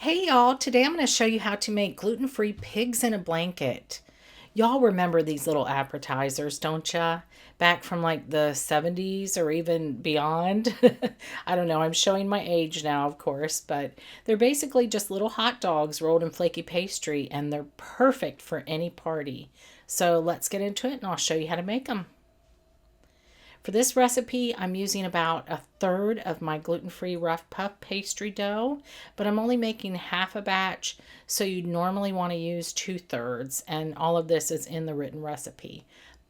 Hey y'all, today I'm going to show you how to make gluten-free pigs in a blanket. Y'all remember these little appetizers, don't ya? Back from like the 70s or even beyond. I don't know, I'm showing my age now, of course, but they're basically just little hot dogs rolled in flaky pastry and they're perfect for any party. So let's get into it and I'll show you how to make them. For this recipe, I'm using about a third of my gluten-free rough puff pastry dough, but I'm only making half a batch, so you'd normally want to use 2/3, and all of this is in the written recipe.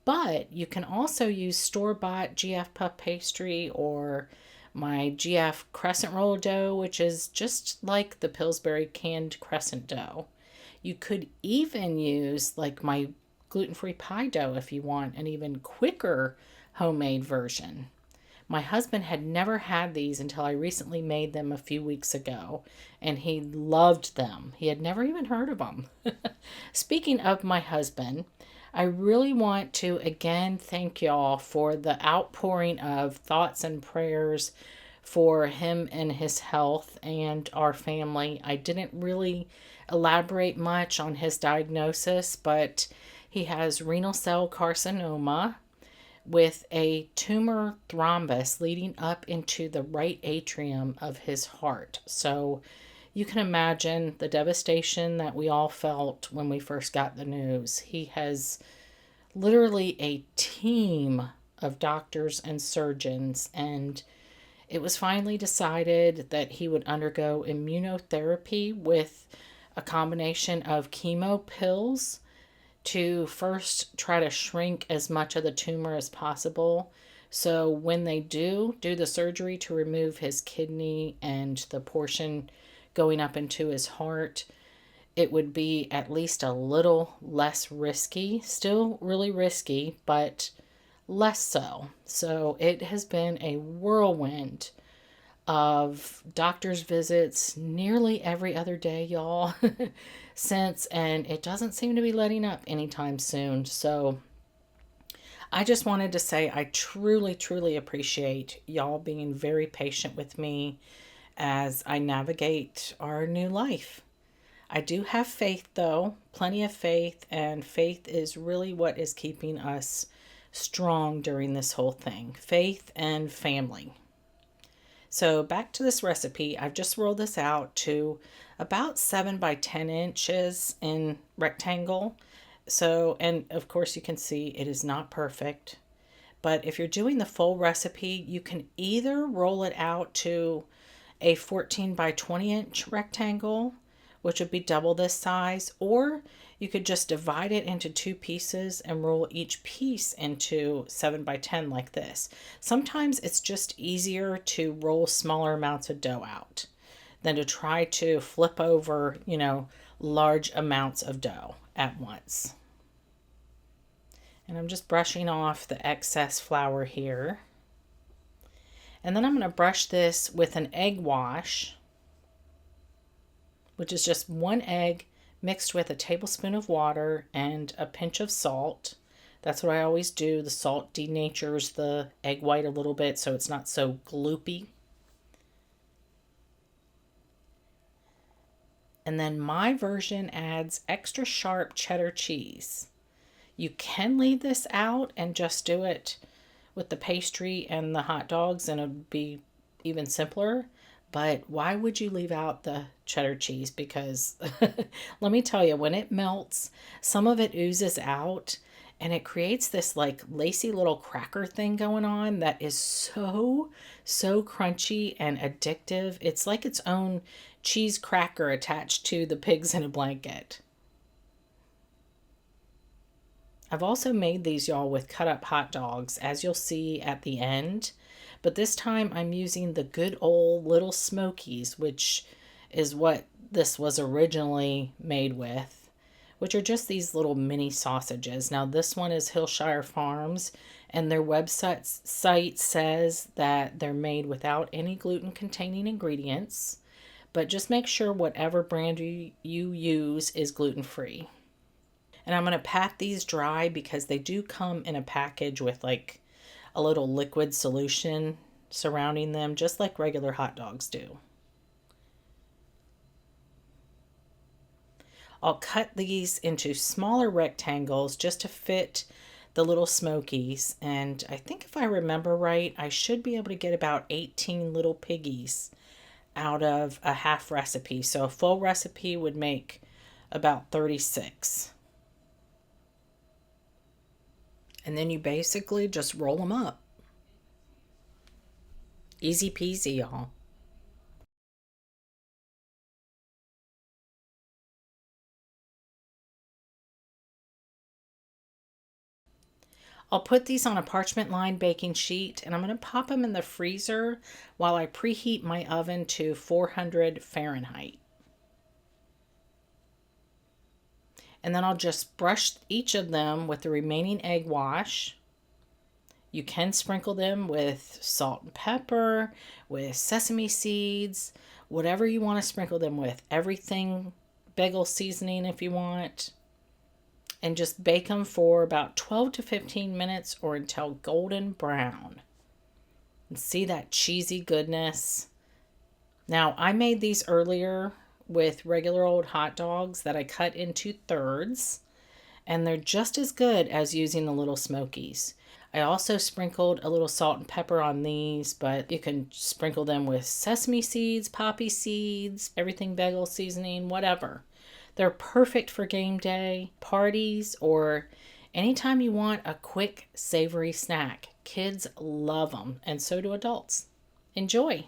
But you can also use store-bought GF puff pastry or my GF crescent roll dough, which is just like the Pillsbury canned crescent dough. You could even use like my gluten-free pie dough if you want an even quicker homemade version. My husband had never had these until I recently made them a few weeks ago, and he loved them. He had never even heard of them. Speaking of my husband, I really want to again thank y'all for the outpouring of thoughts and prayers for him and his health and our family. I didn't really elaborate much on his diagnosis, but he has renal cell carcinoma with a tumor thrombus leading up into the right atrium of his heart. So you can imagine the devastation that we all felt when we first got the news. He has literally a team of doctors and surgeons, and it was finally decided that he would undergo immunotherapy with a combination of chemo pills to first try to shrink as much of the tumor as possible. So when they do the surgery to remove his kidney and the portion going up into his heart, it would be at least a little less risky. Still really risky, but less so. So it has been a whirlwind of doctor's visits nearly every other day, y'all, since, and it doesn't seem to be letting up anytime soon. So I just wanted to say I truly, truly appreciate y'all being very patient with me as I navigate our new life. I do have faith, though, plenty of faith, and faith is really what is keeping us strong during this whole thing. Faith and family. So back to this recipe, I've just rolled this out to about 7 by 10 inches in rectangle. So, and of course you can see it is not perfect, but if you're doing the full recipe, you can either roll it out to a 14 by 20 inch rectangle, which would be double this size, or you could just divide it into two pieces and roll each piece into 7 by 10 like this. Sometimes it's just easier to roll smaller amounts of dough out than to try to flip over, large amounts of dough at once. And I'm just brushing off the excess flour here. And then I'm going to brush this with an egg wash, which is just one egg mixed with a tablespoon of water and a pinch of salt. That's what I always do. The salt denatures the egg white a little bit so it's not so gloopy. And then my version adds extra sharp cheddar cheese. You can leave this out and just do it with the pastry and the hot dogs and it would be even simpler. But why would you leave out the cheddar cheese? Because let me tell you, when it melts, some of it oozes out and it creates this like lacy little cracker thing going on that is so crunchy and addictive. It's like its own cheese cracker attached to the pigs in a blanket. I've also made these, y'all, with cut up hot dogs, as you'll see at the end. But this time I'm using the good old Little Smokies, which is what this was originally made with, which are just these little mini sausages. Now this one is Hillshire Farms, and their website says that they're made without any gluten-containing ingredients, but just make sure whatever brand you use is gluten-free. And I'm going to pat these dry because they do come in a package with like a little liquid solution surrounding them, just like regular hot dogs do. I'll cut these into smaller rectangles just to fit the little smokies. And I think if I remember right, I should be able to get about 18 little piggies out of a half recipe. So a full recipe would make about 36. And then you basically just roll them up. Easy peasy, y'all. I'll put these on a parchment lined baking sheet and I'm going to pop them in the freezer while I preheat my oven to 400 Fahrenheit. And then I'll just brush each of them with the remaining egg wash. You can sprinkle them with salt and pepper, with sesame seeds, whatever you want to sprinkle them with. Everything, bagel seasoning if you want. And just bake them for about 12 to 15 minutes or until golden brown. And see that cheesy goodness. Now, I made these earlier with regular old hot dogs that I cut into thirds, and they're just as good as using the little smokies. I also sprinkled a little salt and pepper on these, but you can sprinkle them with sesame seeds, poppy seeds, everything bagel seasoning, whatever. They're perfect for game day, parties, or anytime you want a quick savory snack. Kids love them, and so do adults. Enjoy!